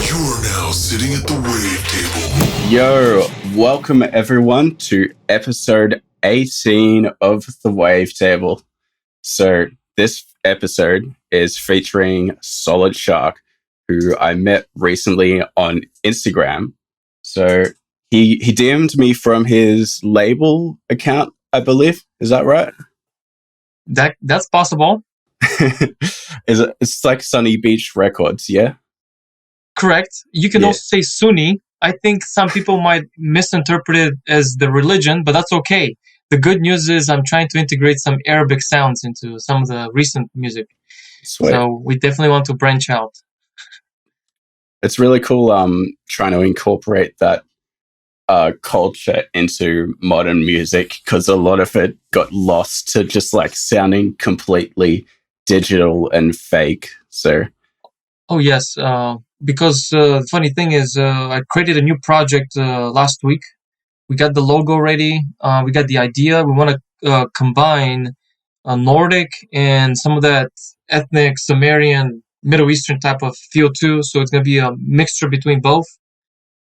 You're now sitting at the Wavetable. Yo, welcome everyone to episode 18 of the Wavetable. So this episode is featuring SolidShark, who I met recently on Instagram. So he DM'd me from his label account, I believe. Is that right? That's possible. It's like Sunny Beach Records, yeah? Correct. You can also say Sunni. I think some people might misinterpret it as the religion, but that's okay. The good news is I'm trying to integrate some Arabic sounds into some of the recent music. Sweet. So we definitely want to branch out. It's really cool trying to incorporate that culture into modern music, because a lot of it got lost to just like sounding completely digital and fake. So oh yes, because the funny thing is I created a new project last week. We got the logo ready, we got the idea. We want to combine Nordic and some of that ethnic Sumerian Middle Eastern type of feel too, so it's going to be a mixture between both.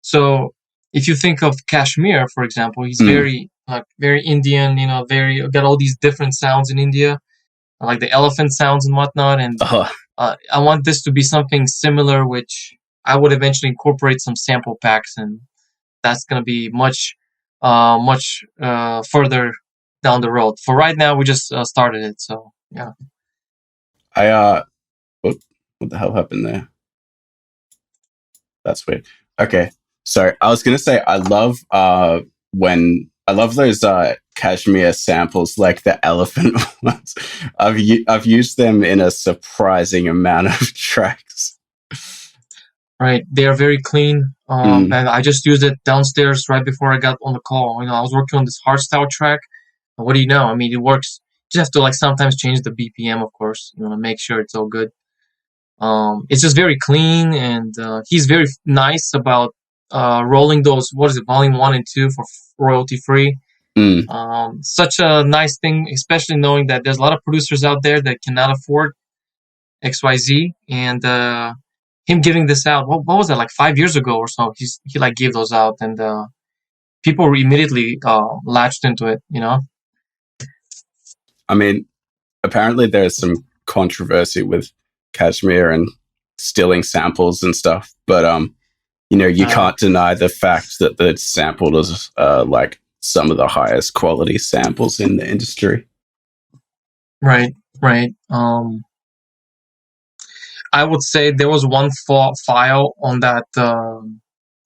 So if you think of Kashmir, for example, he's very Indian, very got all these different sounds in India, like the elephant sounds and whatnot. And I want this to be something similar, which I would eventually incorporate some sample packs, and that's going to be much further down the road. For right now, we just started it, so yeah. What the hell happened there? That's weird. Okay. So I was going to say, I love those Kashmir samples, like the elephant ones. I've used them in a surprising amount of tracks. Right. They are very clean. And I just used it downstairs right before I got on the call. I was working on this hardstyle track. What do you know? I mean, it works. You just have to like sometimes change the BPM, of course, to make sure it's all good. It's just very clean, and he's very nice about rolling those, volume 1 and 2 for royalty free. Such a nice thing, especially knowing that there's a lot of producers out there that cannot afford XYZ, and him giving this out, what was that, like 5 years ago or so, he like gave those out, and people were immediately latched into it, I mean, apparently there's some controversy with Kashmir and stealing samples and stuff, but you can't deny the fact that the sample is like some of the highest quality samples in the industry. Right. I would say there was one file on that,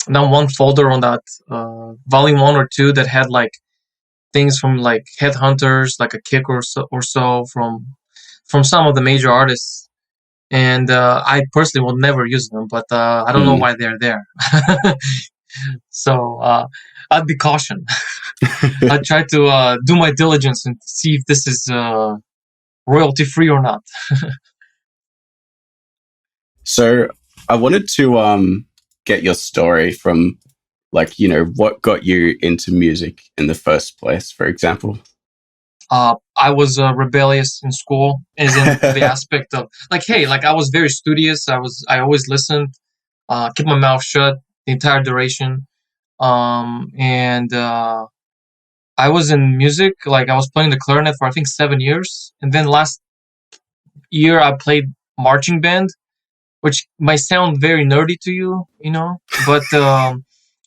one folder on that volume 1 or 2 that had like things from like Headhunters, like a kick or so from some of the major artists. And I personally will never use them, but I don't know why they're there. So I'd be cautioned. I'd try to do my diligence and see if this is royalty free or not. So I wanted to get your story from, like, what got you into music in the first place, for example. I was rebellious in school, as in the aspect of I was very studious. I always listened, kept my mouth shut the entire duration. And I was in music, like I was playing the clarinet for I think 7 years. And then last year I played marching band, which might sound very nerdy to you, but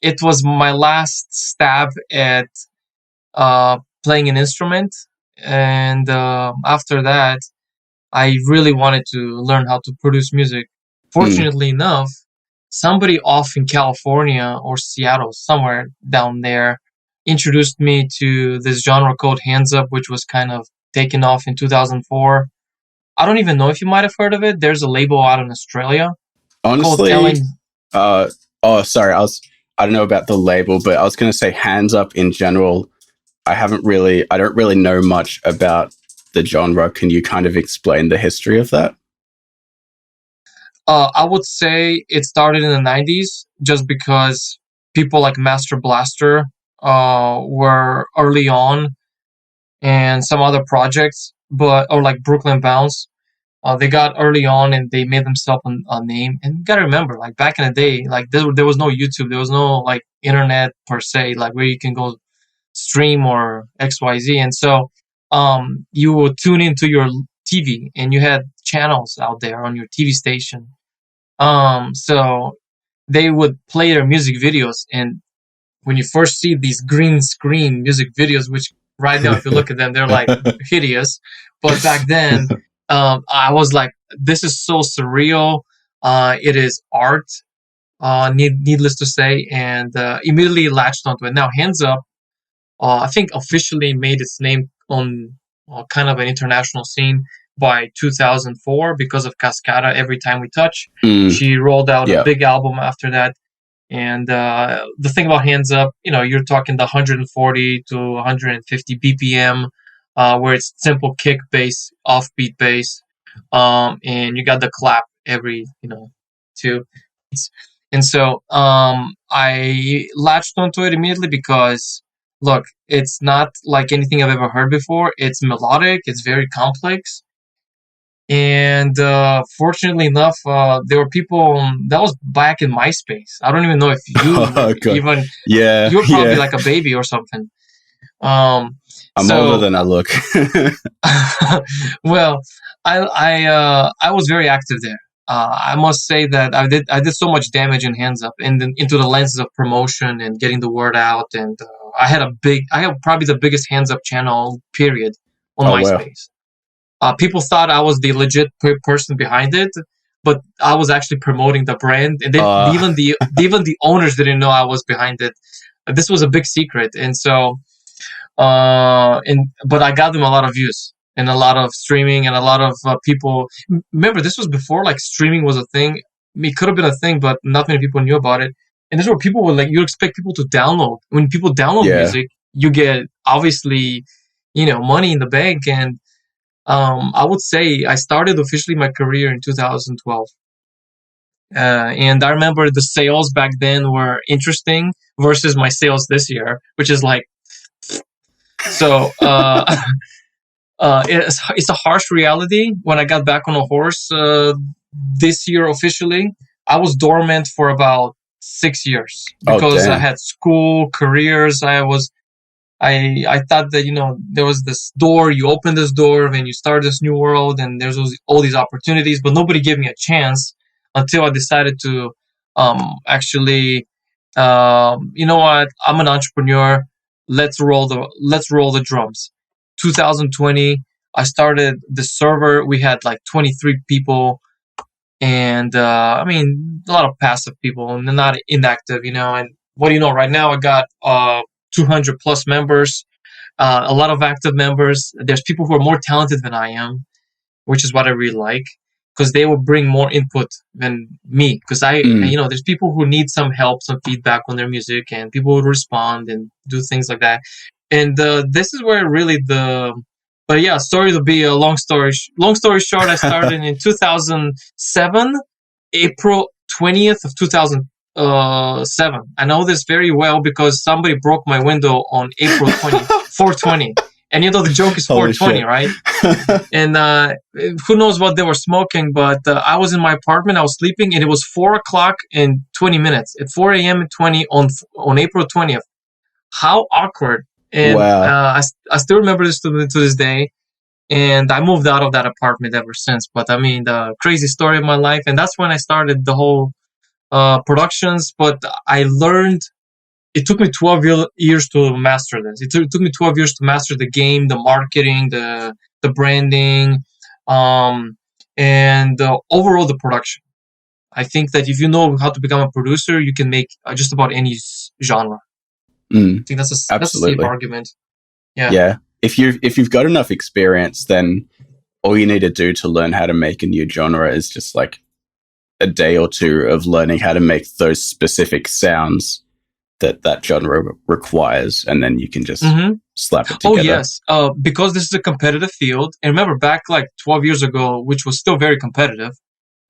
it was my last stab at playing an instrument. And after that, I really wanted to learn how to produce music. Fortunately enough, somebody off in California or Seattle, somewhere down there, introduced me to this genre called hands up, which was kind of taken off in 2004. I don't even know if you might have heard of it. There's a label out in Australia. Honestly, sorry, I don't know about the label, but I was going to say hands up in general. I don't really know much about the genre. Can you kind of explain the history of that? I would say it started in the 90s, just because people like Master Blaster were early on, and some other projects, or like Brooklyn Bounce. They got early on and they made themselves a name. And you gotta remember, like back in the day, like there was no YouTube, there was no like internet per se, like where you can go stream or XYZ. And so you would tune into your TV and you had channels out there on your TV station. So they would play their music videos, and when you first see these green screen music videos, which right now if you look at them they're like hideous, but back then I was like, this is so surreal. It is art, needless to say, and immediately latched onto it. Now Hands Up, I think officially made its name on kind of an international scene by 2004 because of Cascada, Every Time We Touch. She rolled out a big album after that. And the thing about Hands Up, you're talking the 140 to 150 BPM, where it's simple kick bass, offbeat bass, and you got the clap every, two. And so I latched onto it immediately because, look, it's not like anything I've ever heard before. It's melodic. It's very complex. And fortunately enough, there were people that was back in MySpace. I don't even know if you even, you were probably like a baby or something. I'm older than I look. Well, I was very active there. I must say that I did so much damage in Hands Up and then into the lenses of promotion and getting the word out. And I had probably the biggest Hands Up channel period on MySpace. Wow. People thought I was the legit person behind it, but I was actually promoting the brand, and even the owners didn't know I was behind it. This was a big secret, and so, but I got them a lot of views and a lot of streaming and a lot of people. Remember, this was before like streaming was a thing. It could have been a thing, but not many people knew about it. And this is where people were like, you expect people to download. When people download music, you get obviously, money in the bank. And I would say I started officially my career in 2012. And I remember the sales back then were interesting versus my sales this year, which is like, so it's a harsh reality. When I got back on a horse this year officially, I was dormant for about 6 years because I had school, careers. I thought that, there was this door, you open this door and you start this new world and there's all these opportunities, but nobody gave me a chance until I decided to actually, you know what, I'm an entrepreneur. Let's roll the drums. 2020, I started the server. We had like 23 people, and a lot of passive people and not inactive, and what do you know, right now I got 200 plus members, a lot of active members. There's people who are more talented than I am, which is what I really like, because they will bring more input than me. Because there's people who need some help, some feedback on their music, and people will respond and do things like that. And this is where really but yeah, sorry to be a long story short, I started in 2007, April 20th of 2007. I know this very well because somebody broke my window on April 20th, 420. And the joke is 420, right? And who knows what they were smoking, but I was in my apartment, I was sleeping, and it was 4 o'clock and 20 minutes. At 4 a.m. and 20 on April 20th. How awkward. And wow. I still remember this to this day. And I moved out of that apartment ever since. But the crazy story of my life. And that's when I started the whole productions. But I learned, it took me 12 years to master this. It took me 12 years to master the game, the marketing, the branding, and overall the production. I think that if you know how to become a producer, you can make just about any genre. I think that's a safe argument. Yeah. If you've got enough experience, then all you need to do to learn how to make a new genre is just like a day or two of learning how to make those specific sounds that genre requires, and then you can just slap it together. Oh yes, because this is a competitive field. And remember, back like 12 years ago, which was still very competitive,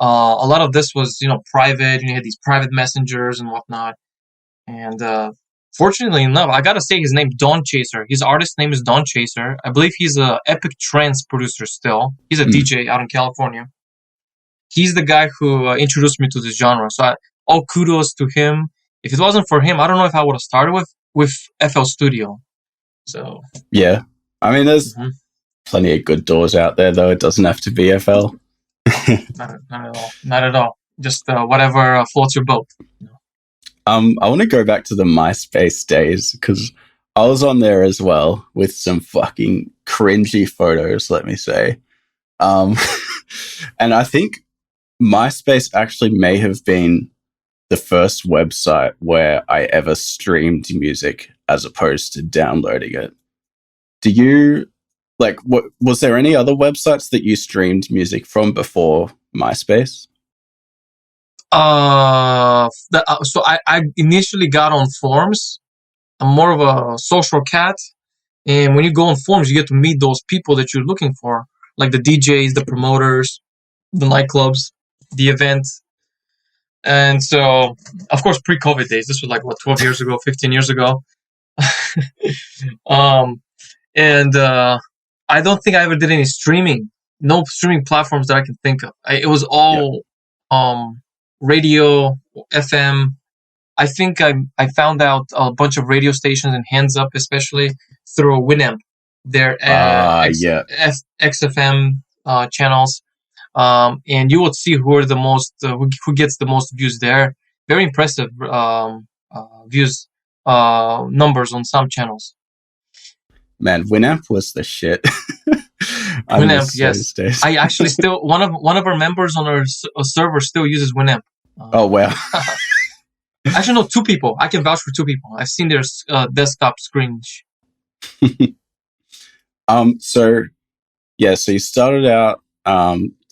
a lot of this was private, and you had these private messengers and whatnot. And fortunately enough, I gotta say his name, Dawn Chaser. His artist name is Dawn Chaser. I believe he's a epic trance producer still. He's a DJ out in California. He's the guy who introduced me to this genre. So all kudos to him. If it wasn't for him, I don't know if I would have started with FL Studio. So yeah, I mean, there's plenty of good doors out there, though. It doesn't have to be FL. not at all. Not at all. Just whatever floats your boat. I want to go back to the MySpace days because I was on there as well with some fucking cringy photos, let me say. And I think MySpace actually may have been the first website where I ever streamed music as opposed to downloading it. Do you, like, what was there any other websites that you streamed music from before MySpace? So I initially got on forums. I'm more of a social cat, and when you go on forums, you get to meet those people that you're looking for, like the DJs, the promoters, the nightclubs, the events. And so, of course, pre-COVID days. This was like 12 years ago, 15 years ago. And I don't think I ever did any streaming. No streaming platforms that I can think of. It was all radio, FM. I think I found out a bunch of radio stations and Hands Up, especially through Winamp, their XFM channels. And you would see who are the most, who gets the most views there. Very impressive views numbers on some channels. Man, Winamp was the shit. Winamp, yes. I actually still one of our members on our server still uses Winamp. Oh wow. Actually, no, 2 people. I can vouch for 2 people. I've seen their desktop screens. So you started out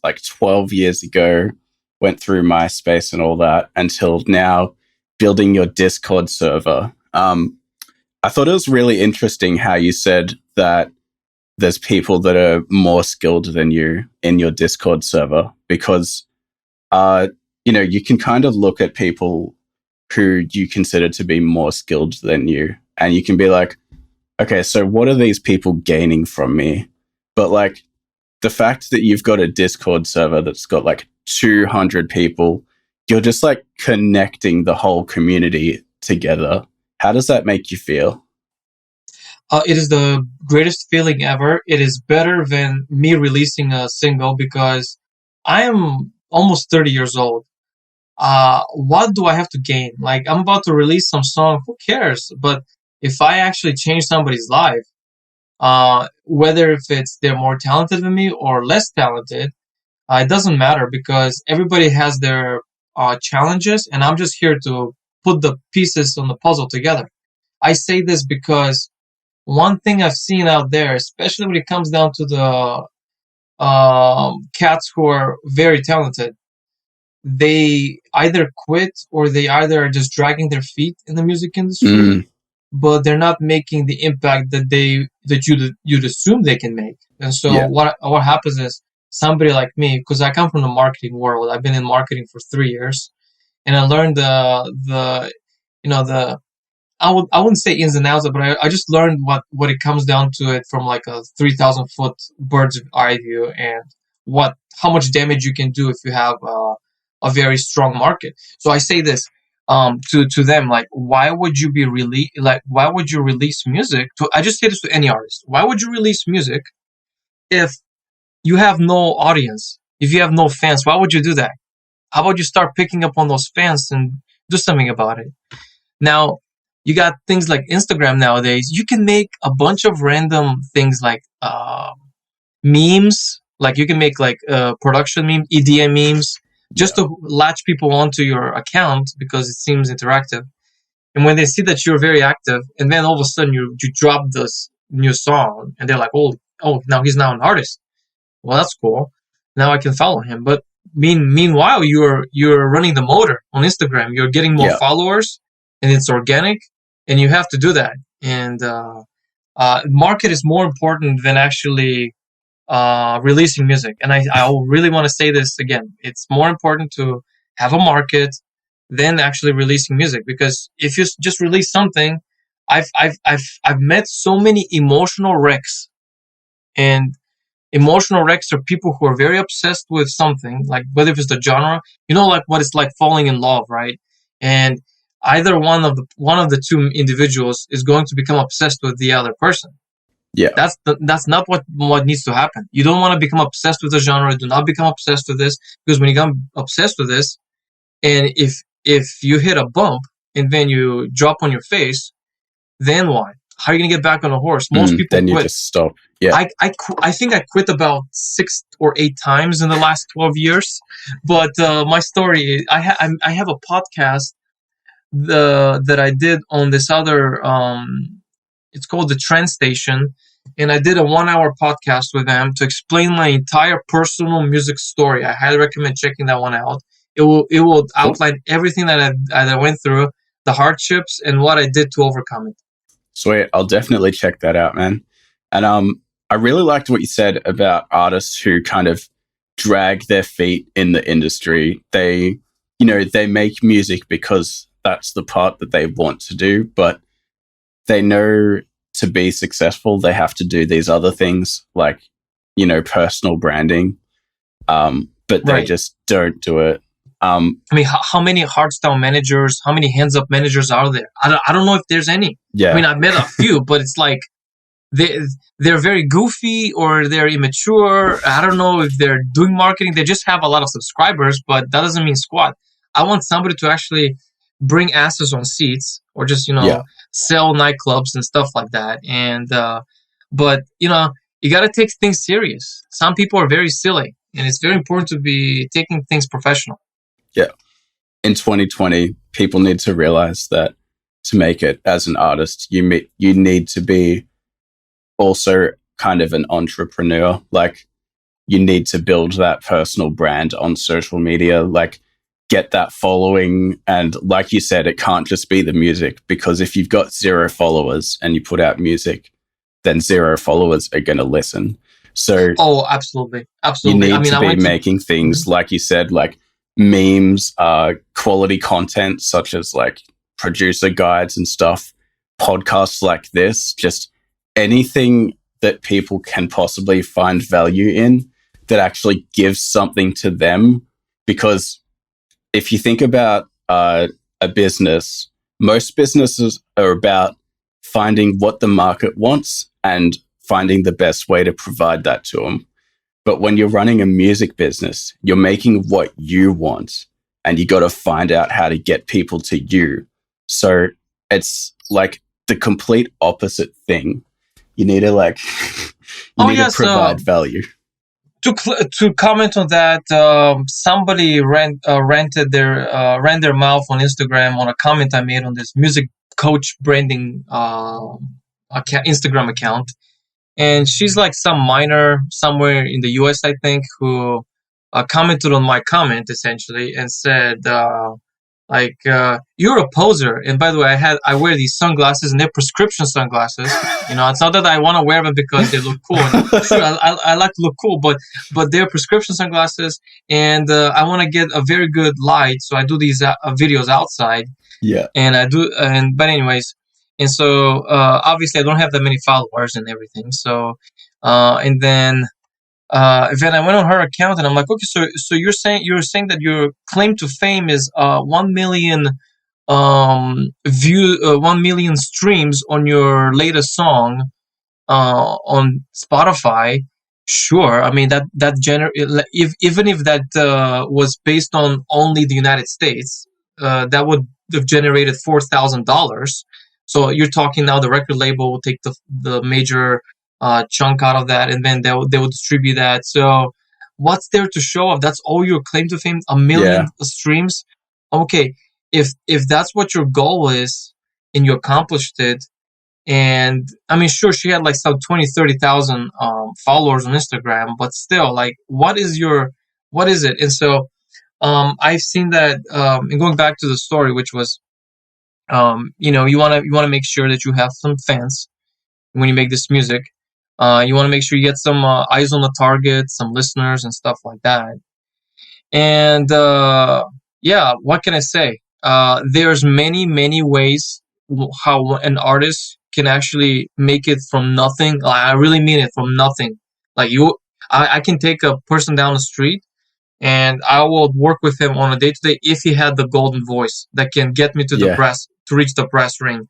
like 12 years ago, went through MySpace and all that until now building your Discord server. I thought it was really interesting how you said that there's people that are more skilled than you in your Discord server because, you can kind of look at people who you consider to be more skilled than you, and you can be like, okay, so what are these people gaining from me? But like the fact that you've got a Discord server that's got like 200 people, you're just like connecting the whole community together. How does that make you feel? It is the greatest feeling ever. It is better than me releasing a single because I am almost 30 years old. What do I have to gain? Like, I'm about to release some song. Who cares? But if I actually change somebody's life, whether if they're more talented than me or less talented, it doesn't matter because everybody has their challenges, and I'm just here to put the pieces on the puzzle together. I say this because one thing I've seen out there, especially when it comes down to the cats who are very talented, they either quit or they either are just dragging their feet in the music industry, but they're not making the impact that you'd assume they can make. And so what happens is somebody like me, because I come from the marketing world, I've been in marketing for 3 years, and I learned I wouldn't say ins and outs, but I just learned what it comes down to it from like a 3,000 foot bird's eye view, and how much damage you can do if you have a very strong market. So I say this to them, like, why would you release music? I just say this to any artist. Why would you release music if you have no audience? If you have no fans, why would you do that? How about you start picking up on those fans and do something about it? Now, you got things like Instagram nowadays. You can make a bunch of random things like memes. Like you can make like production meme, EDM memes, just to latch people onto your account because it seems interactive. And when they see that you're very active, and then all of a sudden you drop this new song, and they're like, oh, now he's now an artist. Well, that's cool. Now I can follow him. But meanwhile, you're running the motor on Instagram. You're getting more followers, and it's organic, and you have to do that. And market is more important than actually releasing music. And I really want to say this again. It's more important to have a market than actually releasing music, because if you just release something I've met so many emotional wrecks, and emotional wrecks are people who are very obsessed with something, like whether it's the genre, like what it's like falling in love, right? And either one of the two individuals is going to become obsessed with the other person. Yeah. That's not what needs to happen. You don't want to become obsessed with the genre. Do not become obsessed with this, because when you become obsessed with this, and if you hit a bump and then you drop on your face, then what? How are you gonna get back on a horse? Most people then you quit. just stop. Yeah. I think I quit about 6 or 8 times in the last 12 years. But my story, I have a podcast that I did on this other. It's called the Trend Station, and I did a 1-hour podcast with them to explain my entire personal music story. I highly recommend checking that one out. It will outline everything that I went through, the hardships, and what I did to overcome it. Sweet. I'll definitely check that out, man. And I really liked what you said about artists who kind of drag their feet in the industry. They make music because that's the part that they want to do, but they know to be successful, they have to do these other things like, personal branding. But they just don't do it. I mean, how many hardstyle managers, how many hands-up managers are there? I don't know if there's any. Yeah. I mean, I've met a few, but it's like they're very goofy or they're immature. I don't know if they're doing marketing. They just have a lot of subscribers, but that doesn't mean squat. I want somebody to actually bring asses on seats, or just sell nightclubs and stuff like that. And but you got to take things serious. Some people are very silly, and it's very important to be taking things professional. Yeah. In 2020, people need to realize that to make it as an artist, you need to be also kind of an entrepreneur. Like, you need to build that personal brand on social media, like get that following. And like you said, it can't just be the music, because if you've got 0 followers and you put out music, then 0 followers are going to listen. So absolutely. You need to be making things, like you said, like memes, quality content, such as like producer guides and stuff, podcasts like this, just anything that people can possibly find value in that actually gives something to them. Because if you think about a business, most businesses are about finding what the market wants and finding the best way to provide that to them. But when you're running a music business, you're making what you want, and you got to find out how to get people to you. So it's like the complete opposite thing. You need to to provide value. To comment on that, somebody ran their mouth on Instagram on a comment I made on this music coach branding Instagram account. And she's like some miner somewhere in the US, I think, who commented on my comment essentially and said, you're a poser. And by the way, I wear these sunglasses, and they're prescription sunglasses. It's not that I want to wear them because they look cool. Sure, I like to look cool, but they're prescription sunglasses, and I want to get a very good light, so I do these videos outside. Yeah. And but anyways. And so, obviously, I don't have that many followers and everything. So, and then I went on her account, and I'm like, okay, so you're saying that your claim to fame is 1 million 1 million streams on your latest song on Spotify. Sure, I mean that even if that was based on only the United States, that would have generated $4,000. So you're talking now the record label will take the major chunk out of that, and then they will distribute that. So what's there to show off? That's all your claim to fame? 1 million streams? Okay, if that's what your goal is and you accomplished it, and I mean, sure, she had like some 20,000-30,000 followers on Instagram, but still, like, what is it? And so I've seen that, and going back to the story, which was, you want to make sure that you have some fans when you make this music. You want to make sure you get some eyes on the target, some listeners and stuff like that. And what can I say? There's many ways how an artist can actually make it from nothing. I really mean it, from nothing. Like I can take a person down the street and I will work with him on a day to day if he had the golden voice that can get me to the Yeah. brass to reach the brass ring.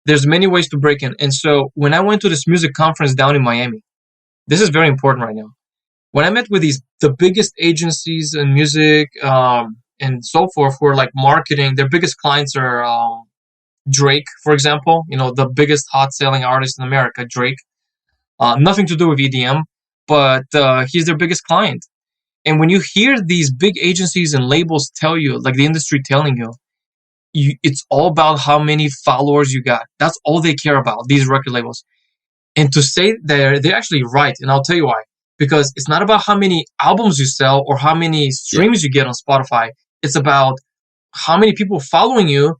There's many ways to break in. And so when I went to this music conference down in Miami, this is very important right now. When I met with the biggest agencies in music and so forth, who are like marketing, their biggest clients are Drake, for example. The biggest hot selling artist in America, Drake. Nothing to do with EDM, but he's their biggest client. And when you hear these big agencies and labels tell you, like the industry telling you, it's all about how many followers you got. That's all they care about, these record labels. And to say they're actually right, and I'll tell you why. Because it's not about how many albums you sell or how many streams you get on Spotify. It's about how many people following you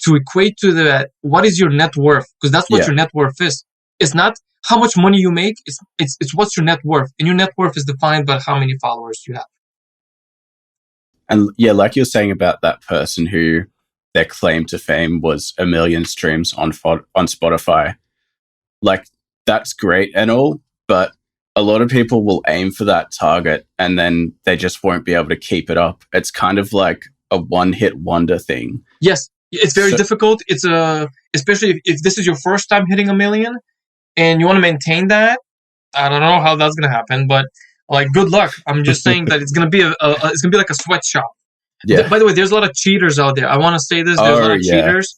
to equate to what is your net worth? Because that's what your net worth is. It's not how much money you make. It's what's your net worth, and your net worth is defined by how many followers you have. And yeah, like you're saying about that person who their claim to fame was 1 million streams on Spotify. Like, that's great and all, but a lot of people will aim for that target and then they just won't be able to keep it up. It's kind of like a one-hit wonder thing. Yes, it's very difficult. It's especially if this is your first time hitting 1 million and you want to maintain that. I don't know how that's gonna happen, but like, good luck. I'm just saying that it's gonna be it's gonna be like a sweatshop. Yeah. By the way, there's a lot of cheaters out there. I want to say this. There's a lot of cheaters.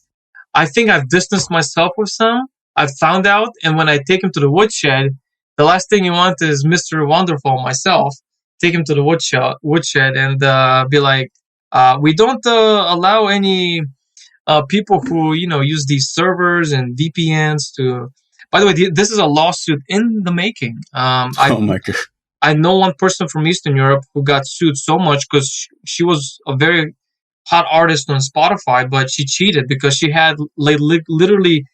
I think I've distanced myself with some. I've found out, and when I take him to the woodshed, the last thing you want is Mr. Wonderful, myself, take him to the woodshed and be like, we don't allow any people who use these servers and VPNs to. By the way, this is a lawsuit in the making. Oh my God. I know one person from Eastern Europe who got sued so much because she was a very hot artist on Spotify, but she cheated because she had literally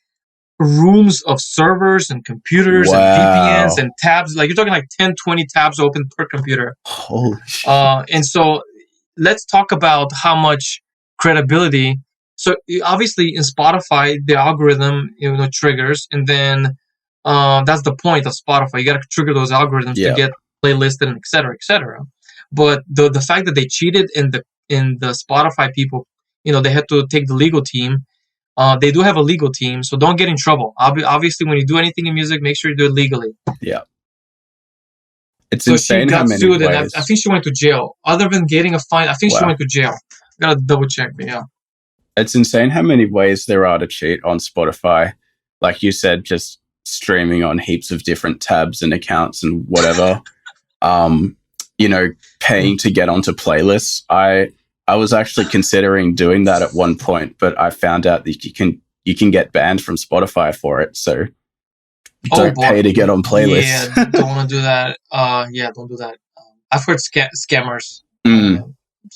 rooms of servers and computers and VPNs and tabs. Like, you're talking like 10, 20 tabs open per computer. Holy shit. And so let's talk about how much credibility. So obviously in Spotify, the algorithm triggers, and then that's the point of Spotify. You got to trigger those algorithms to get playlisted and et cetera, et cetera. But the fact that they cheated in the Spotify people, they had to take the legal team. They do have a legal team, so don't get in trouble. Obviously, when you do anything in music, make sure you do it legally. Yeah. It's insane how many ways. And I think she went to jail. Other than getting a fine, I think she went to jail. Gotta double check, but yeah. It's insane how many ways there are to cheat on Spotify. Like you said, just streaming on heaps of different tabs and accounts and whatever. Paying to get onto playlists. I was actually considering doing that at one point, but I found out that you can get banned from Spotify for it. So don't pay to get on playlists. Yeah, don't want to do that. Don't do that. I've heard scammers.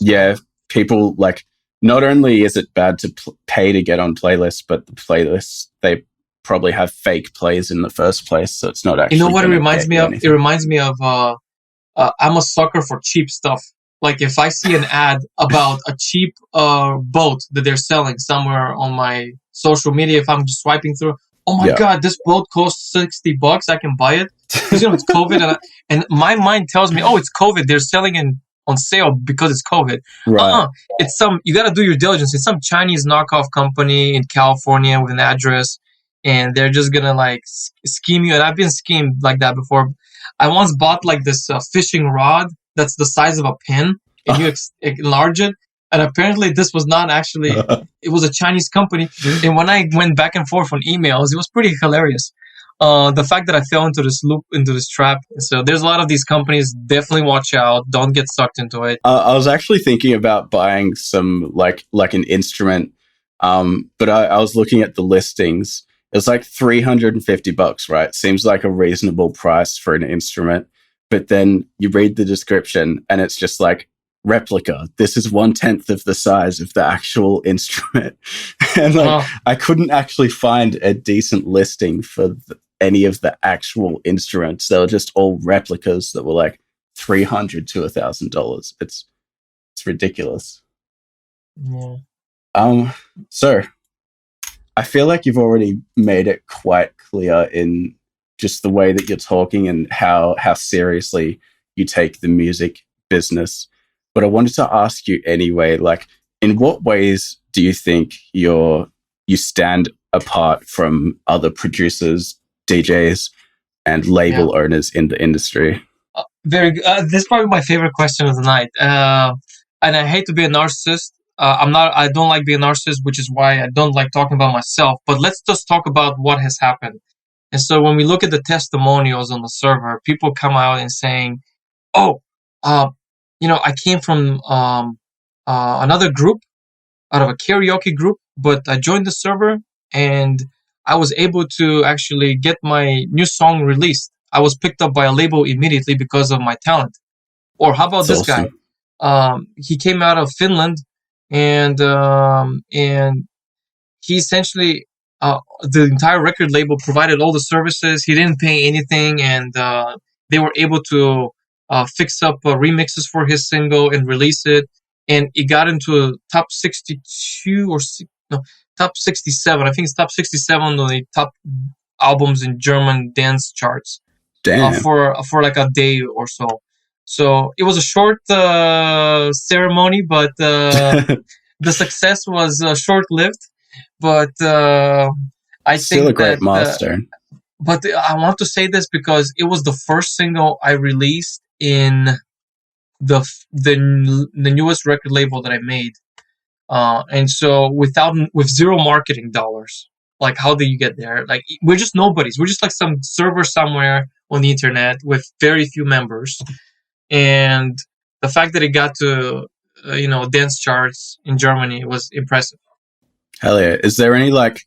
Yeah, people like. Not only is it bad to pay to get on playlists, but the playlists, they probably have fake plays in the first place, so it's not actually. You know what it reminds me of? It reminds me of I'm a sucker for cheap stuff. Like, if I see an ad about a cheap boat that they're selling somewhere on my social media, if I'm just swiping through, oh my God, this boat costs $60, I can buy it. Because it's COVID, and my mind tells me, oh, it's COVID. They're selling on sale because it's COVID. Right. It's you got to do your diligence. It's some Chinese knockoff company in California with an address, and they're just gonna like scheme you. And I've been schemed like that before. I once bought like this fishing rod that's the size of a pin, and you enlarge it. And apparently this was not actually, it was a Chinese company. And when I went back and forth on emails, it was pretty hilarious. The fact that I fell into this loop, into this trap. So there's a lot of these companies. Definitely watch out. Don't get sucked into it. I was actually thinking about buying some like an instrument, but I was looking at the listings. It's like $350, right? Seems like a reasonable price for an instrument. But then you read the description and it's just like, replica. This is 1/10 of the size of the actual instrument. And like, I couldn't actually find a decent listing for any of the actual instruments. They were just all replicas that were like $300 to $1,000. It's ridiculous. Yeah. So I feel like you've already made it quite clear in just the way that you're talking and how seriously you take the music business. But I wanted to ask you anyway, like, in what ways do you think you stand apart from other producers, DJs, and label owners in the industry? Very good. This is probably my favorite question of the night. And I hate to be a narcissist. I don't like being a narcissist, which is why I don't like talking about myself. But let's just talk about what has happened. And so when we look at the testimonials on the server, people come out and saying, "Oh, I came from another group, out of a karaoke group, but I joined the server and I was able to actually get my new song released. I was picked up by a label immediately because of my talent." Or how about That's this awesome. guy? He came out of Finland, and he essentially the entire record label provided all the services. He didn't pay anything, and they were able to fix up remixes for his single and release it. And it got into top 62 or no, top 67. I think it's top 67 on the top albums in German dance charts Damn. for like a day or so. So it was a short ceremony, but the success was short-lived. But I Still think a great that. milestone. But I want to say this because it was the first single I released in the newest record label that I made, and so with zero marketing dollars, like how do you get there? Like we're just nobodies. We're just like some server somewhere on the internet with very few members, and the fact that it got to dance charts in Germany was impressive. Hell yeah! Is there any like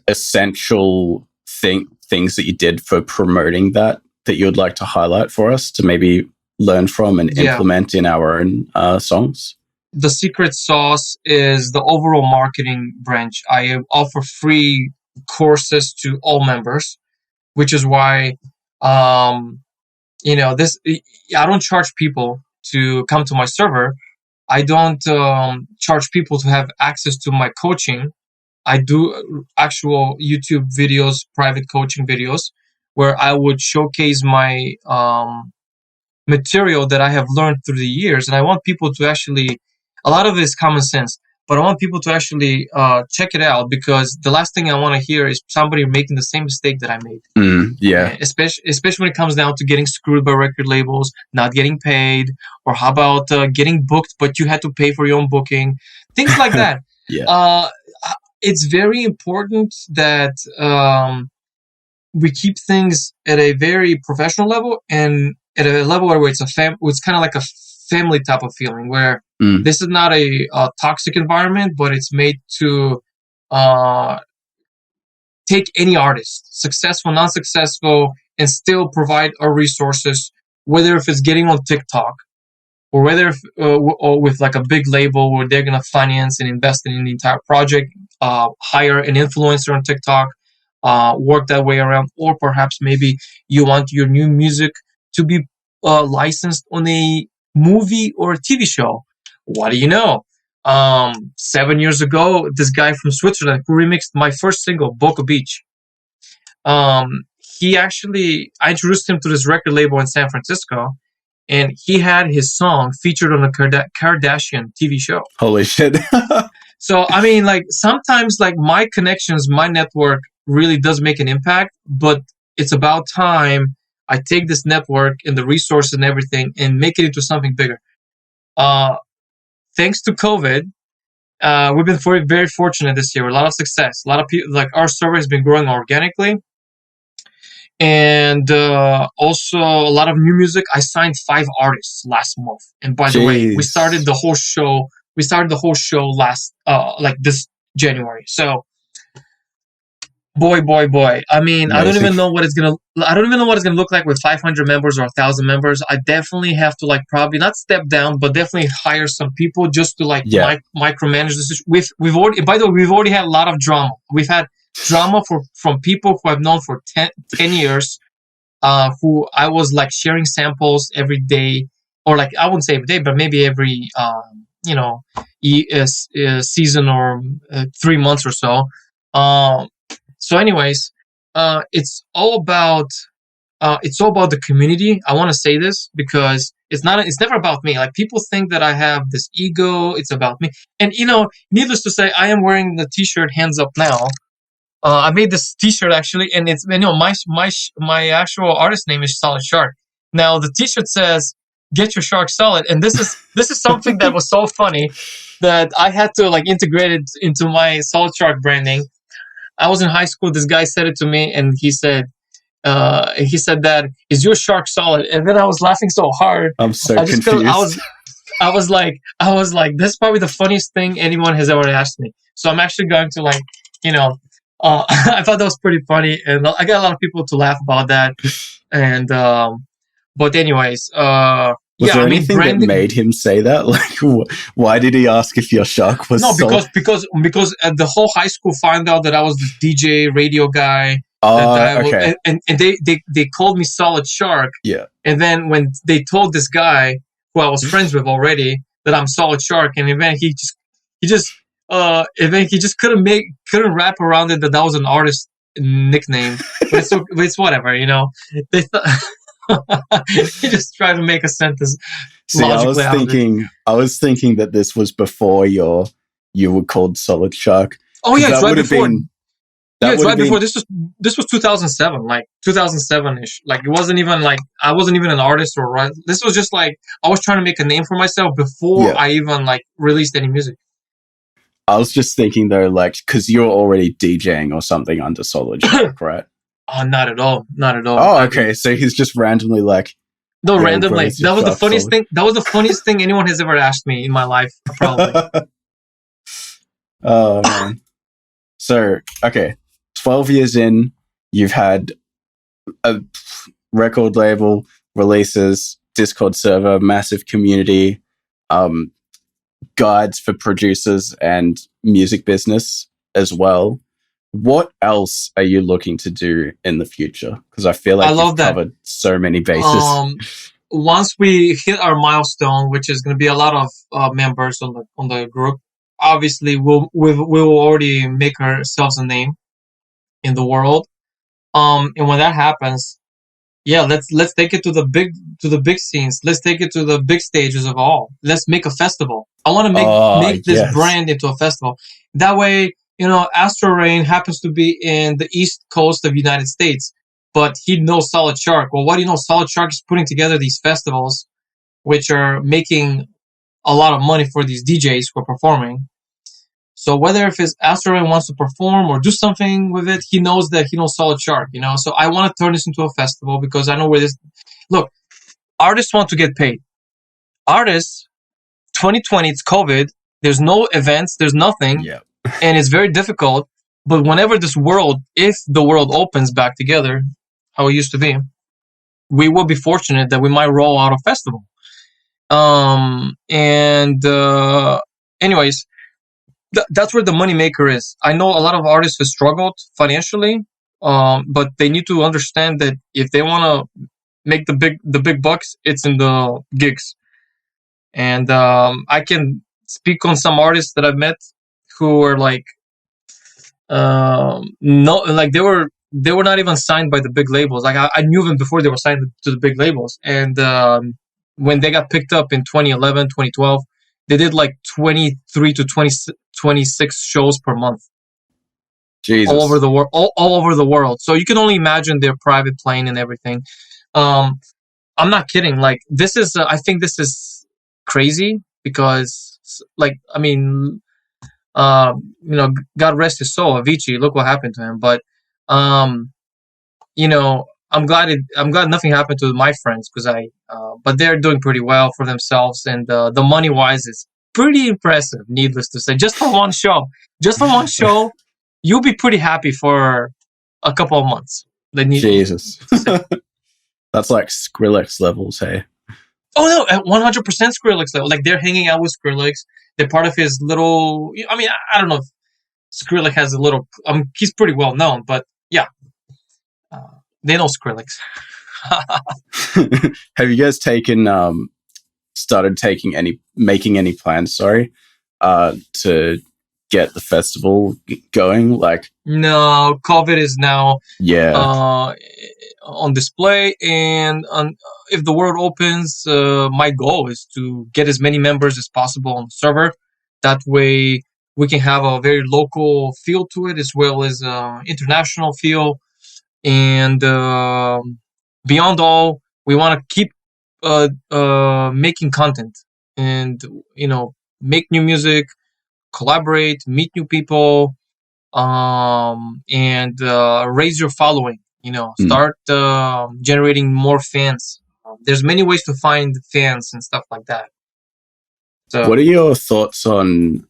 essential things that you did for promoting that you would like to highlight for us to maybe learn from and implement in our own songs? The secret sauce is the overall marketing branch. I offer free courses to all members, which is why this I don't charge people to come to my server. I don't charge people to have access to my coaching. I do actual YouTube videos, private coaching videos, where I would showcase my material that I have learned through the years. And I want people to actually, a lot of it is common sense, but I want people to actually check it out, because the last thing I want to hear is somebody making the same mistake that I made. Especially when it comes down to getting screwed by record labels, not getting paid, or how about getting booked, but you had to pay for your own booking, things like that. It's very important that we keep things at a very professional level, and at a level where it's it's kind of like a family type of feeling, where this is not a toxic environment, but it's made to take any artist, successful, non-successful, and still provide our resources, whether if it's getting on TikTok, or whether or with like a big label where they're going to finance and invest in the entire project, hire an influencer on TikTok, work that way around, or perhaps maybe you want your new music to be licensed on a movie or a TV show. What do you know? 7 years ago, this guy from Switzerland who remixed my first single, Boca Beach, I introduced him to this record label in San Francisco, and he had his song featured on a Kardashian TV show. Holy shit. So, I mean, like, sometimes, like, my connections, my network really does make an impact, but it's about time I take this network and the resources and everything and make it into something bigger. Thanks to COVID, we've been very fortunate this year. A lot of success. A lot of people, like, our server has been growing organically. And also a lot of new music. I signed 5 artists last month. And by the way, we started the whole show last this January. So boy. I mean, amazing. I don't even know what it's gonna look like with 500 members or 1,000 members. I definitely have to probably not step down, but definitely hire some people just to micromanage this. We've already had a lot of drama. We've had drama from people who I've known for 10 years, who I was sharing samples every day, or I wouldn't say every day, but maybe every season or 3 months or so. So anyways, it's all about the community. I want to say this because it's never about me. Like, people think that I have this ego. It's about me. And needless to say, I am wearing the t-shirt Hands Up Now. I made this t-shirt actually, and it's, my actual artist name is SolidShark. Now the t-shirt says "Get your shark solid," and this is something that was so funny that I had to like integrate it into my SolidShark branding. I was in high school. This guy said it to me, and he said that, "Is your shark solid?" And then I was laughing so hard. I'm so I just confused. I was like, this is probably the funniest thing anyone has ever asked me. So I'm actually going to I thought that was pretty funny, and I got a lot of people to laugh about that. And but anyways, Was there anything that made him say that? Like, why did he ask if your shark was solid? because the whole high school found out that I was this DJ radio guy. Okay. And they called me SolidShark. Yeah. And then when they told this guy who I was friends with already that I'm SolidShark, and then he just couldn't wrap around it that was an artist nickname. But it's whatever, They thought he just tried to make a sentence. See, I was thinking that this was before you were called SolidShark. Oh yeah, it's right before. Before. This was 2007, like 2007-ish. Like, it wasn't even like I wasn't even an artist or this was just like I was trying to make a name for myself before I even like released any music. I was just thinking though, like, because you're already DJing or something under SolidShark, right? Not at all. Oh, okay. So he's just randomly like. No, randomly. That was the funniest thing. That was the funniest thing anyone has ever asked me in my life, probably. Oh man. So, okay. 12 years in, you've had a record label, releases, Discord server, massive community, guides for producers and music business as well. What else are you looking to do in the future? Because I feel like you've covered so many bases. Once we hit our milestone, which is going to be a lot of members on the group, obviously we will already make ourselves a name in the world. And when that happens, let's take it to the big scenes. Let's take it to the big stages of all. Let's make a festival. I want to make this brand into a festival. That way, Astroreign happens to be in the East Coast of the United States, but he knows SolidShark. Well, what do you know? SolidShark is putting together these festivals, which are making a lot of money for these DJs who are performing. So whether if Astroreign wants to perform or do something with it, he knows SolidShark, So I want to turn this into a festival because I know where this. Look, artists want to get paid. Artists, 2020, it's COVID. There's no events. There's nothing. Yeah. And it's very difficult. But whenever if the world opens back together, how it used to be, we will be fortunate that we might roll out a festival. Anyways, that's where the moneymaker is. I know a lot of artists have struggled financially, but they need to understand that if they want to make the big bucks, it's in the gigs. And I can speak on some artists that I've met who are like, they were not even signed by the big labels. Like I knew them before they were signed to the big labels, and when they got picked up in 2011, 2012, they did like 23 to 26 shows per month. Jesus. All over the world. So you can only imagine their private plane and everything. I'm not kidding. Like, this is, I think this is crazy because, like, I mean, God rest his soul, Avicii. Look what happened to him. But, I'm glad nothing happened to my friends but they're doing pretty well for themselves, and the money wise is pretty impressive. Needless to say, just for one show, you'll be pretty happy for a couple of months. Jesus, that's like Skrillex levels, hey? Oh no, at 100% Skrillex level. Like, they're hanging out with Skrillex. They're part of his little. I mean, I don't know if Skrillex has a little. He's pretty well known, but yeah. They know Skrillex. Have you guys making any plans, to get the festival going? Like, No, COVID is now yeah, on display, and if the world opens, my goal is to get as many members as possible on the server. That way, we can have a very local feel to it as well as international feel. And beyond all, we want to keep making content, and make new music, collaborate, meet new people, and raise your following. Start generating more fans. There's many ways to find fans and stuff like that. So, what are your thoughts on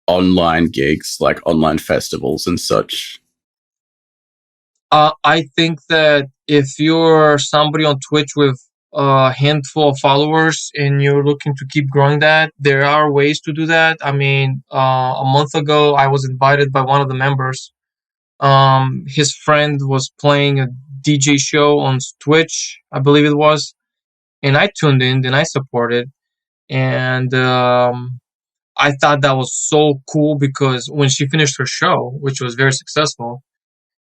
online gigs, like online festivals and such? I think that if you're somebody on Twitch with a handful of followers and you're looking to keep growing that, there are ways to do that. I mean, a month ago, I was invited by one of the members. His friend was playing a DJ show on Twitch, I believe it was, and I tuned in and I supported. And I thought that was so cool because when she finished her show, which was very successful,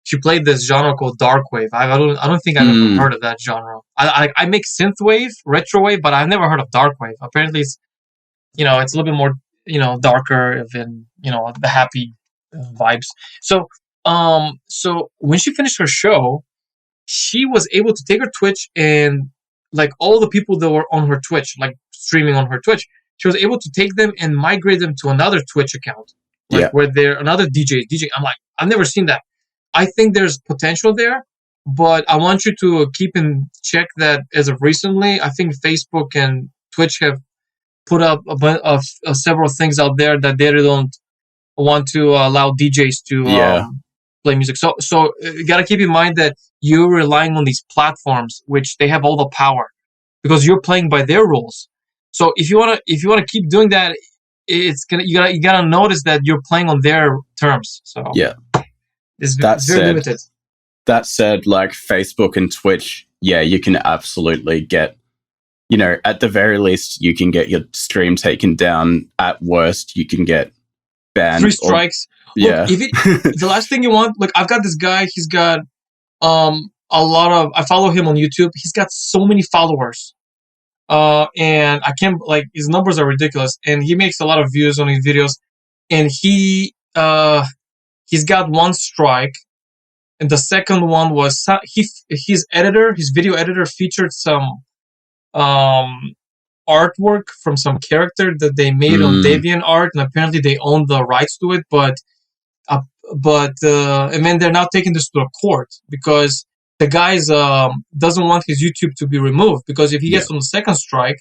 she played this genre called dark wave. I don't think I've ever heard of that genre. I make synthwave, retro wave, but I've never heard of dark wave. Apparently, it's a little bit more darker than the happy vibes. So when she finished her show, she was able to take her Twitch and like all the people that were on her Twitch, like streaming on her Twitch, she was able to take them and migrate them to another Twitch account, like where they're another DJ. I'm like, I've never seen that. I think there's potential there, but I want you to keep in check that as of recently, I think Facebook and Twitch have put up a bunch of several things out there that they don't want to allow DJs to play music. So you gotta keep in mind that you're relying on these platforms, which they have all the power, because you're playing by their rules. So if you wanna keep doing that, you gotta notice that you're playing on their terms. So it's very limited. That said, like Facebook and Twitch, you can absolutely get, at the very least, you can get your stream taken down. At worst, you can get banned. 3 strikes. Look, the last thing you want, like I've got this guy, he's got a lot of, I follow him on YouTube. He's got so many followers. And I can't, like, his numbers are ridiculous, and he makes a lot of views on his videos, and he's got 1 strike, and the second one was his video editor featured some artwork from some character that they made on DeviantArt, and apparently they own the rights to it, but and then they're now taking this to a court because the guy's doesn't want his YouTube to be removed, because if he gets on the second strike,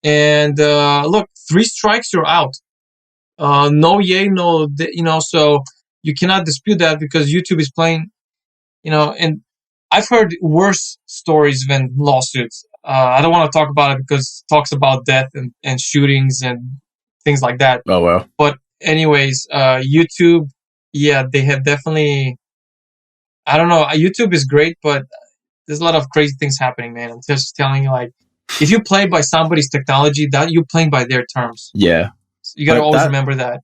and look, 3 strikes, you're out. So you cannot dispute that because YouTube is playing, and I've heard worse stories than lawsuits. I don't want to talk about it because it talks about death and shootings and things like that. Oh, well. But anyways, YouTube, they have definitely, I don't know, YouTube is great, but there's a lot of crazy things happening, man. I'm just telling you, like, if you play by somebody's technology, that you're playing by their terms. Yeah. So you got to always remember that.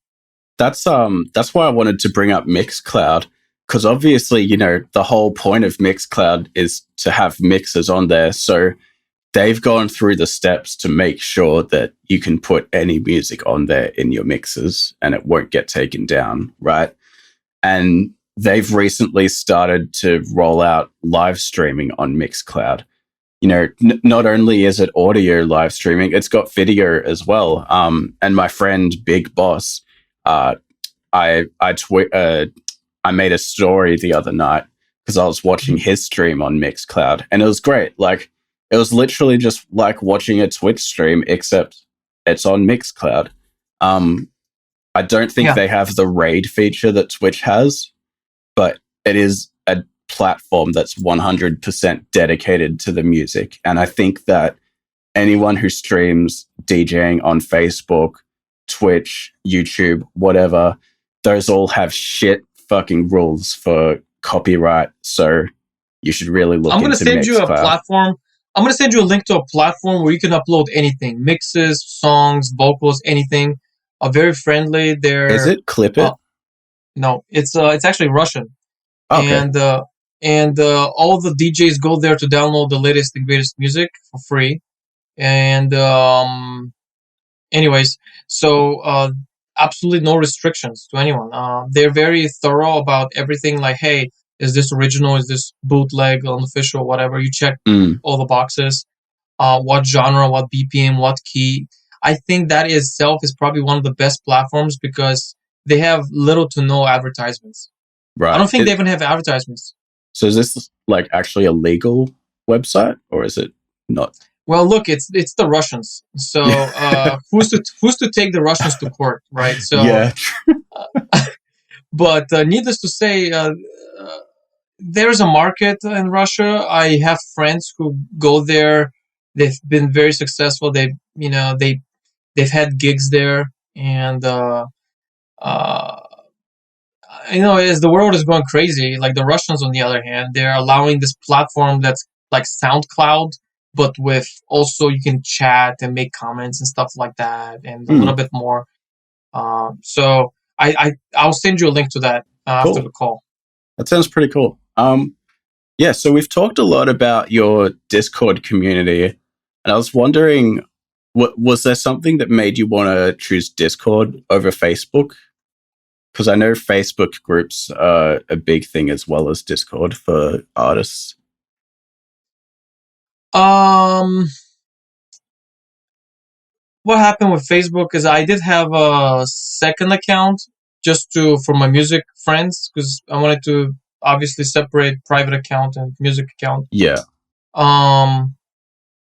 That's why I wanted to bring up Mixcloud, because obviously, the whole point of Mixcloud is to have mixers on there. So they've gone through the steps to make sure that you can put any music on there in your mixes and it won't get taken down, right? And they've recently started to roll out live streaming on Mixcloud. Not only is it audio live streaming, it's got video as well. And my friend Big Boss, I made a story the other night because I was watching his stream on Mixcloud, and it was great. Like, it was literally just like watching a Twitch stream, except it's on Mixcloud. I don't think they have the raid feature that Twitch has, but it is a platform that's 100% dedicated to the music. And I think that anyone who streams DJing on Facebook, Twitch, YouTube, whatever, those all have shit fucking rules for copyright. So you should really look into Mixcloud. I'm going to send you a platform. I'm going to send you a link to a platform where you can upload anything, mixes, songs, vocals, anything. very friendly. Is They're it Clip It? no, it's actually Russian, Okay. and all the DJs go there to download the latest and greatest music for free. And anyways, so absolutely no restrictions to anyone. They're very thorough about everything. Like, hey, is this original? Is this bootleg, unofficial, whatever? You check all the boxes. What genre, what BPM, what key. I think that itself is probably one of the best platforms because they have little to no advertisements. I Right. don't think they even have advertisements. So is this like actually a legal website or is it not? Well, look, it's the Russians. So who's to take the Russians to court, right? So, yeah. but needless to say, there's a market in Russia. I have friends who go there. They've been very successful. They've had gigs there, and as the world is going crazy, like the Russians, on the other hand, they're allowing this platform that's like SoundCloud, but with also you can chat and make comments and stuff like that, and a little bit more. So I'll send you a link to that after the call. That sounds pretty cool. Yeah, so we've talked a lot about your Discord community, and I was wondering, was there something that made you want to choose Discord over Facebook? Because I know Facebook groups are a big thing as well as Discord for artists. What happened with Facebook is I did have a second account just for my music friends because I wanted to obviously separate private account and music account. Yeah.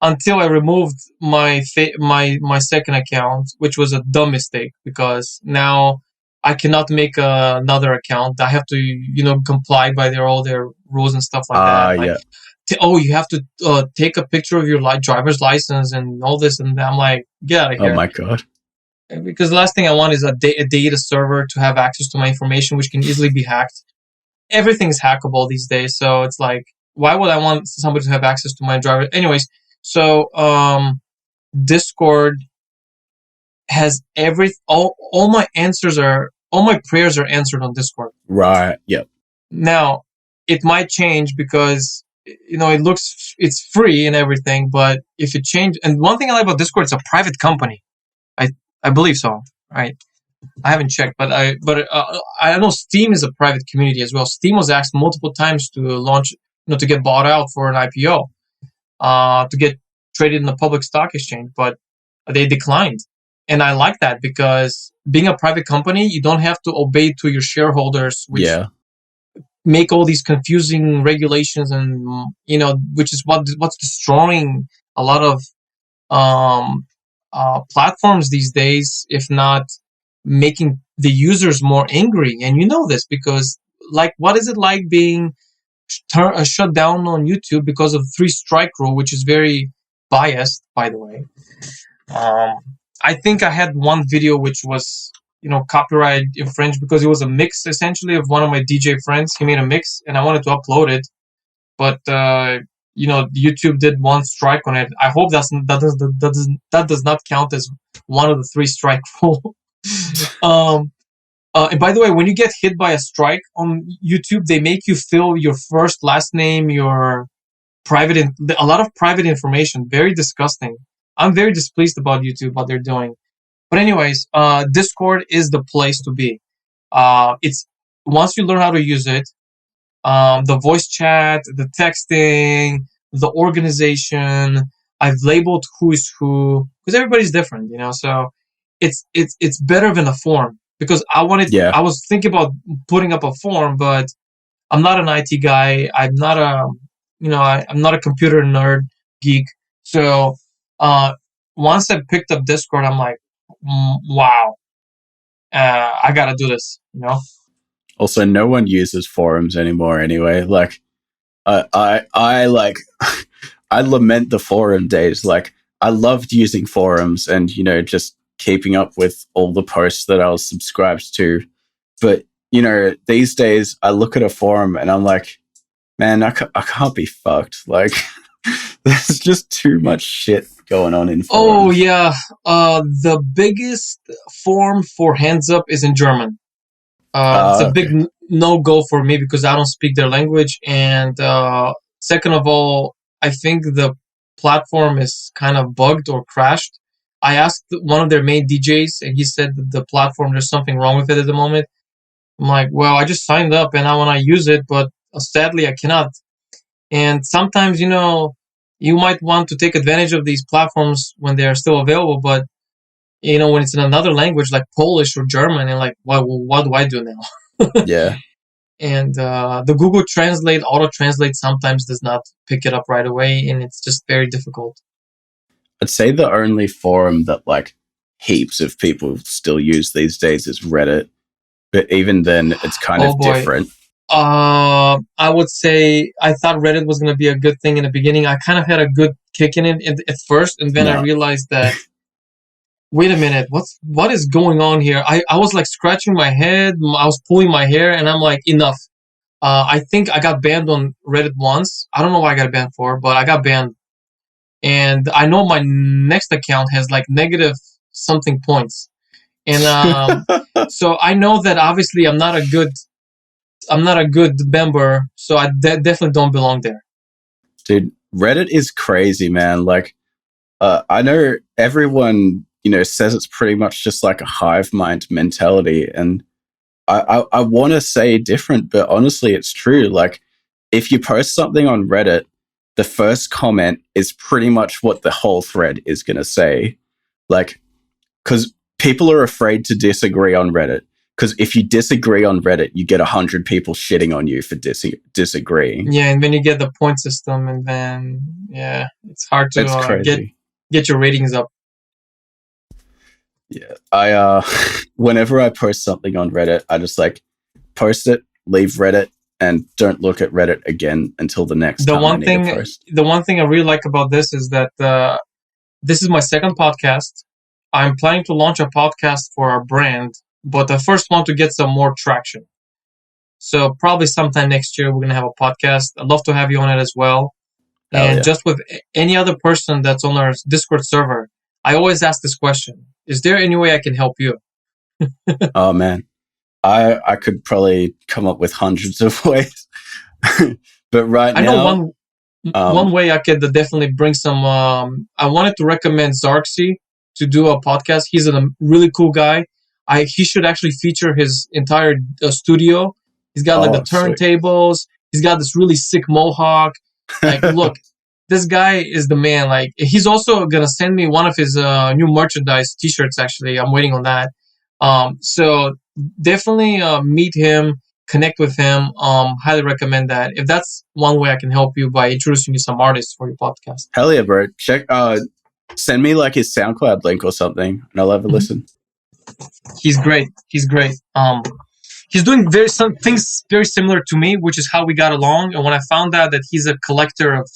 Until I removed my second account, which was a dumb mistake because now I cannot make another account. I have to comply by all their rules and stuff like that. Like, you have to take a picture of your driver's license and all this, and I'm like, get out of here. Oh my god. Because the last thing I want is a data server to have access to my information, which can easily be hacked. Everything's hackable these days, so it's like, why would I want somebody to have access to my driver? Anyways, so Discord has all my prayers are answered on Discord. Right. Yep. Now, it might change because it's free and everything, but if it changes, and one thing I like about Discord, it's a private company. I believe so, right? I haven't checked, but I know Steam is a private community as well. Steam was asked multiple times to launch, to get bought out for an IPO, to get traded in the public stock exchange, but they declined. And I like that because being a private company, you don't have to obey to your shareholders, which make all these confusing regulations, and which is what's destroying a lot of platforms these days, if not making the users more angry. And you know this because, like, what is it like being shut down on YouTube because of 3-strike rule, which is very biased, by the way. I think I had one video which was copyright infringed because it was a mix essentially of one of my DJ friends. He made a mix and I wanted to upload it, but YouTube did 1 strike on it. I hope that does not count as one of the 3-strike rule. And by the way, when you get hit by a strike on YouTube, they make you fill your first, last name, your a lot of private information. Very disgusting. I'm very displeased about YouTube, what they're doing. But anyways, Discord is the place to be. It's once you learn how to use it, the voice chat, the texting, the organization. I've labeled who is who because everybody's different, So it's better than a forum because I was thinking about putting up a forum, but I'm not an IT guy. I'm not I'm not a computer nerd geek. So once I picked up Discord, I'm like, wow, I gotta do this. Also, no one uses forums anymore anyway. Like, I like, I lament the forum days. Like, I loved using forums and, just keeping up with all the posts that I was subscribed to. But, these days I look at a forum and I'm like, man, I can't be fucked. Like, There's just too much shit going on in Oh forums. yeah, the biggest forum for hands up is in German. It's a big Okay. no-go for me because I don't speak their language, and second of all, I think the platform is kind of bugged or crashed. I asked one of their main DJs, and he said that the platform, there's something wrong with it at the moment. I'm like, well, I just signed up and I want to use it, but sadly I cannot. And sometimes, you might want to take advantage of these platforms when they are still available, but when it's in another language like Polish or German, and like, what do I do now? Yeah. And the Google Translate, auto translate sometimes does not pick it up right away, and it's just very difficult. I'd say the only forum that like heaps of people still use these days is Reddit. But even then, it's kind Oh of boy. different. I would say I thought Reddit was going to be a good thing in the beginning. I kind of had a good kick in it at first, and then I No. realized that, wait a minute, what is going on here? I was like scratching my head, I was pulling my hair, and I'm like, enough. I think I got banned on Reddit once. I don't know what I got banned for, but I got banned. And I know my next account has like negative something points. And so I know that obviously I'm not a good member, so I definitely don't belong there. Dude, Reddit is crazy, man. Like, I know everyone, says it's pretty much just like a hive mind mentality. And I want to say different, but honestly, it's true. Like, if you post something on Reddit, the first comment is pretty much what the whole thread is going to say. Like, because people are afraid to disagree on Reddit. Because if you disagree on Reddit, you get 100 people shitting on you for disagreeing. Yeah, and then you get the point system, and then it's hard It's to crazy. get your ratings up. Yeah, I whenever I post something on Reddit, I just like post it, leave Reddit, and don't look at Reddit again until the next time I need to post. The one thing I really like about this is that this is my second podcast. I'm planning to launch a podcast for our brand, but I first want to get some more traction. So probably sometime next year we're gonna have a podcast. I'd love to have you on it as well. Hell And yeah. just with any other person that's on our Discord server, I always ask this question: is there any way I can help you? Oh man, I could probably come up with hundreds of ways, but right I now, know one way I could definitely bring some. I wanted to recommend Zarksy to do a podcast. He's a really cool guy. He should actually feature his entire studio. He's got like the sweet. turntables. He's got this really sick mohawk. Like, look, this guy is the man. Like, he's also gonna send me one of his new merchandise T-shirts. Actually, I'm waiting on that. So definitely meet him, connect with him. Highly recommend that. If that's one way I can help you by introducing you some artists for your podcast. Hell yeah, bro. Check. Send me like his SoundCloud link or something, and I'll have a listen. He's great. He's great. He's doing some things very similar to me, which is how we got along. And when I found out that he's a collector of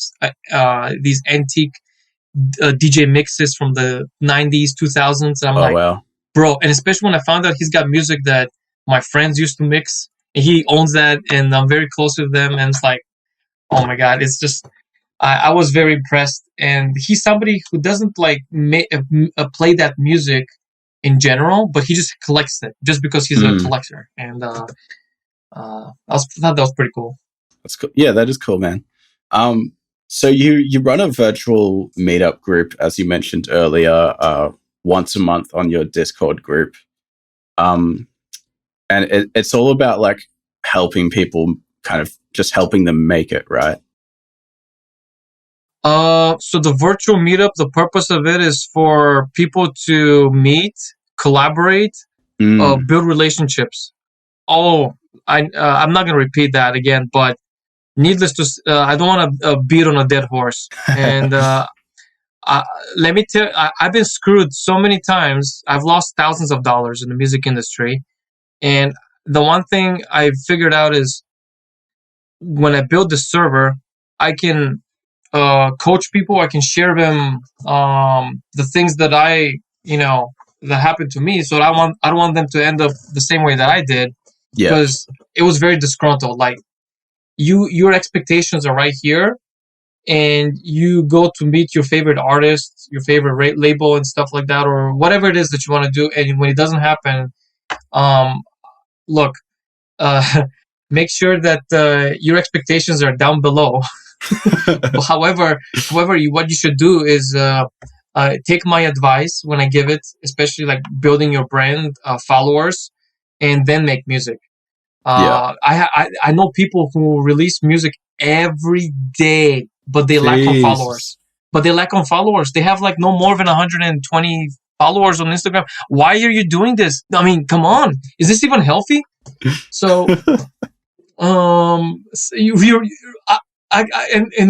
these antique DJ mixes from the 90s, 2000s, I'm like, wow, bro. And especially when I found out he's got music that my friends used to mix, and he owns that, and I'm very close with them. And it's like, oh my God, it's just, I was very impressed. And he's somebody who doesn't like play that music in general, but he just collects it just because he's a collector. And I thought that was pretty cool. That's cool. Yeah, that is cool, man. So you run a virtual meetup group, as you mentioned earlier, once a month on your Discord group. And it's all about like helping people, kind of just helping them make it, right? So the virtual meetup, the purpose of it is for people to meet, collaborate, build relationships. Oh, I'm not gonna repeat that again, but needless to, I don't want to beat on a dead horse. And let me tell, I've been screwed so many times. I've lost thousands of dollars in the music industry, and the one thing I figured out is when I build the server, I can coach people. I can share them the things that that happened to me. So I don't want them to end up the same way that I did, because it was very disgruntled. Like, your expectations are right here, and you go to meet your favorite artist, your favorite label and stuff like that, or whatever it is that you want to do, and when it doesn't happen, look, make sure that your expectations are down below. However, what you should do is take my advice when I give it, especially like building your brand, followers, and then make music. I know people who release music every day, but they lack on followers. They have like no more than 120 followers on Instagram. Why are you doing this? I mean, come on, is this even healthy? So, and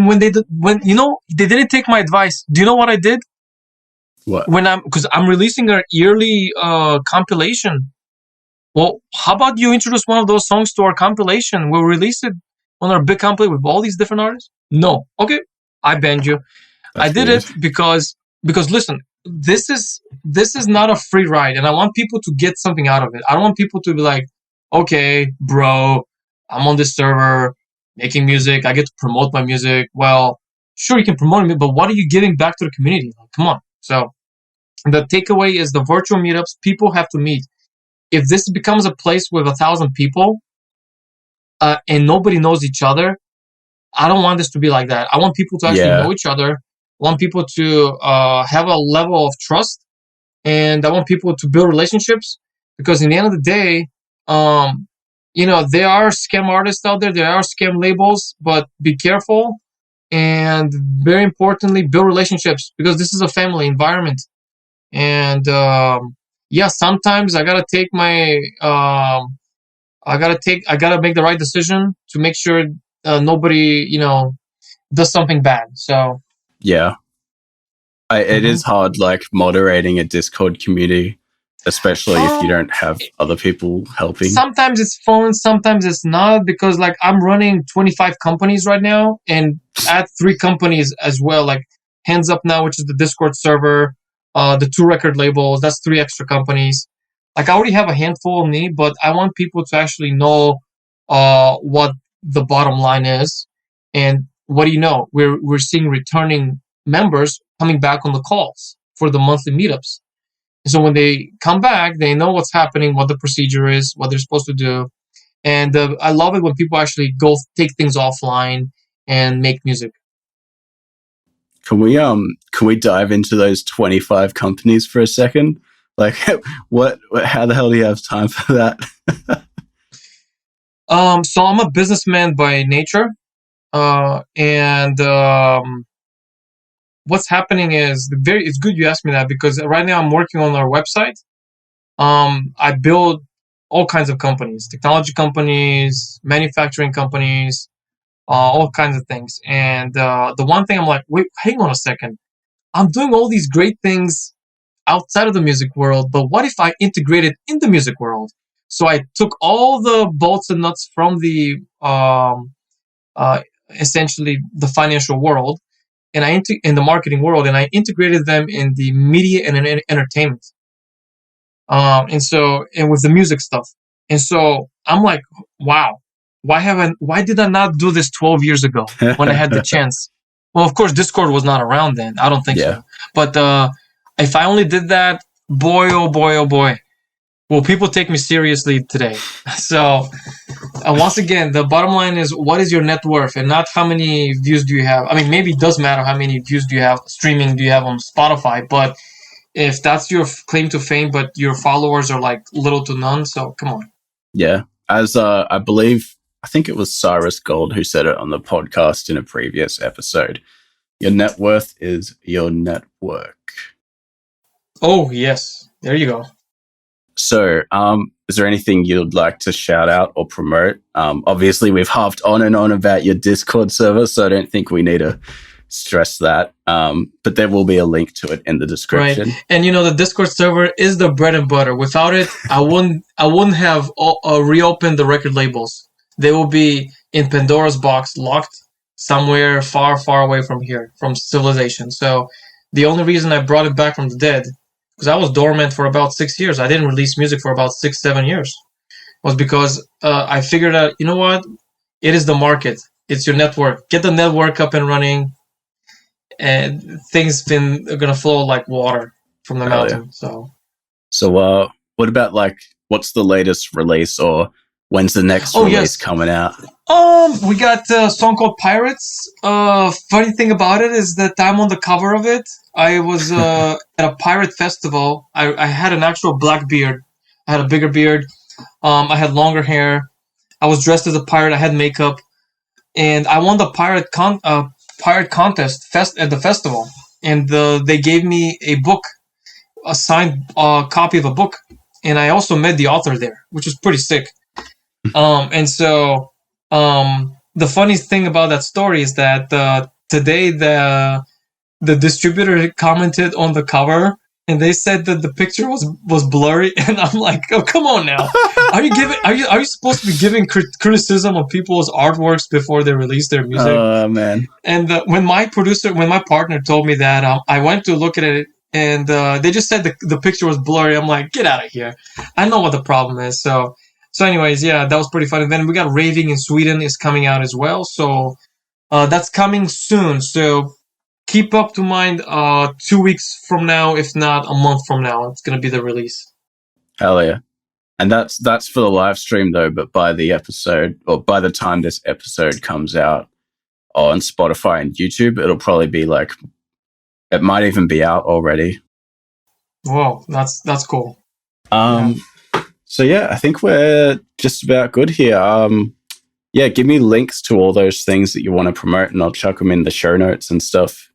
when they didn't take my advice. Do you know what I did? What? Because I'm releasing our yearly compilation. Well, how about you introduce one of those songs to our compilation? We'll release it on our big compilation with all these different artists. No, okay, I banned you. I did it because listen, this is not a free ride, and I want people to get something out of it. I don't want people to be like, okay, bro, I'm on this server making music. I get to promote my music. Well, sure, you can promote me, but what are you giving back to the community? Like, come on. So the takeaway is the virtual meetups. People have to meet. If this becomes a place with 1,000 people and nobody knows each other, I don't want this to be like that. I want people to actually know each other. I want people to have a level of trust, and I want people to build relationships, because in the end of the day, there are scam artists out there. There are scam labels, but be careful. And very importantly, build relationships, because this is a family environment. And sometimes I gotta take my I gotta make the right decision to make sure nobody does something bad. So it is hard, like moderating a Discord community, especially if you don't have other people helping. Sometimes it's fun, sometimes it's not, because like I'm running 25 companies right now, and add 3 companies as well, like Hands Up Now, which is the Discord server, the 2 record labels, that's 3 extra companies. Like I already have a handful of me, but I want people to actually know what the bottom line is. And what do you know? We're seeing returning members coming back on the calls for the monthly meetups. So when they come back, they know what's happening, what the procedure is, what they're supposed to do. And I love it when people actually go take things offline and make music. Can we dive into those 25 companies for a second? Like, how the hell do you have time for that? So I'm a businessman by nature. And what's happening is it's good you asked me that, because right now I'm working on our website. I build all kinds of companies, technology companies, manufacturing companies, all kinds of things. And the one thing I'm like, wait, hang on a second. I'm doing all these great things outside of the music world, but what if I integrate it in the music world? So I took all the bolts and nuts from the essentially the financial world, and in the marketing world, and I integrated them in the media and entertainment. And with the music stuff. And so I'm like, wow, why did I not do this 12 years ago when I had the chance? Well, of course, Discord was not around then. I don't think so. But if I only did that, boy, oh boy, oh boy, will people take me seriously today? So once again, the bottom line is, what is your net worth, and not how many views do you have. I mean, maybe it does matter how many views do you have, streaming do you have on Spotify, but if that's your claim to fame, but your followers are like little to none, so come on. Yeah. As I think it was Cyrus Gold who said it on the podcast in a previous episode. Your net worth is your network. Oh, yes. There you go. So, is there anything you'd like to shout out or promote? Obviously, we've harped on and on about your Discord server, so I don't think we need to stress that. But there will be a link to it in the description. Right. And the Discord server is the bread and butter. Without it, I wouldn't have reopened the record labels. They will be in Pandora's box, locked somewhere far, far away from here, from civilization. So the only reason I brought it back from the dead, because I was dormant for about 6 years. I didn't release music for about 6-7 years. Was because I figured out, you know what? It is the market. It's your network. Get the network up and running. and things been gonna flow like water from the Hell yeah. mountain. So, what about like what's the latest release, or when's the next release yes. coming out? We got a song called Pirates. Funny thing about it is that I'm on the cover of it. I was at a pirate festival. I had an actual black beard. I had a bigger beard. I had longer hair. I was dressed as a pirate. I had makeup, and I won the pirate contest at the festival. And they gave me a book, a signed copy of a book, and I also met the author there, which was pretty sick. And so the funniest thing about that story is that today the distributor commented on the cover, and they said that the picture was blurry, and I'm like, oh, come on now, are you supposed to be giving criticism of people's artworks before they release their music? Oh man! And when my partner told me that, I went to look at it, and they just said the picture was blurry. I'm like, get out of here! I know what the problem is. So anyways, yeah, that was pretty fun. And then we got Raving in Sweden is coming out as well. So that's coming soon. So keep up to mind 2 weeks from now, if not a month from now, it's going to be the release. Hell yeah. And that's for the live stream though, but by the episode, or by the time this episode comes out on Spotify and YouTube, it'll probably be like, it might even be out already. Whoa, that's cool. So yeah, I think we're just about good here. Yeah, give me links to all those things that you want to promote, and I'll chuck them in the show notes and stuff.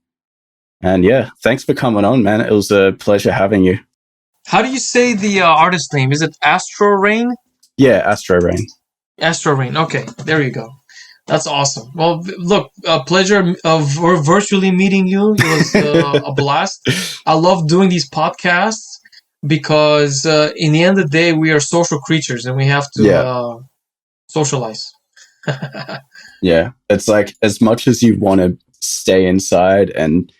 And yeah, thanks for coming on, man. It was a pleasure having you. How do you say the artist name? Is it Astroreign? Yeah, Astroreign. Astroreign. Okay, there you go. That's awesome. Well, look, a pleasure of virtually meeting you. It was a blast. I love doing these podcasts because in the end of the day, we are social creatures and we have to socialize. Yeah, it's like as much as you want to stay inside, and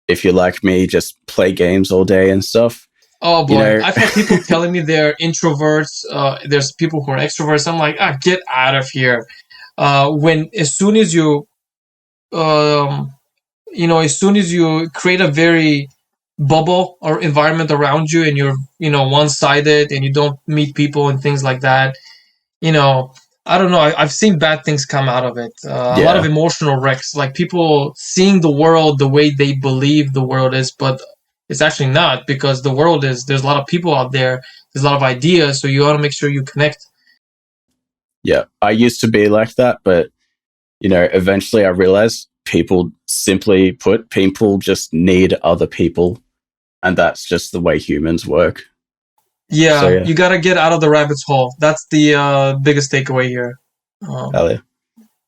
if you're like me, just play games all day and stuff. Oh boy, I've had people telling me they're introverts. There's people who are extroverts. I'm like, get out of here. As soon as you create a very bubble or environment around you, and you're one-sided and you don't meet people and things like that, I don't know. I've seen bad things come out of it. A lot of emotional wrecks, like people seeing the world the way they believe the world is, but it's actually not, because the world is, there's a lot of people out there, there's a lot of ideas, so you want to make sure you connect. Yeah, I used to be like that, but eventually I realized people just need other people, and that's just the way humans work. Yeah, you got to get out of the rabbit's hole. That's the biggest takeaway here. Hell yeah.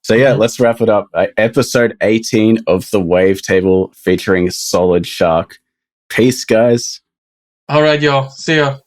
So let's wrap it up. Episode 18 of the Wavetable featuring SolidShark. Peace, guys. All right, y'all. See ya.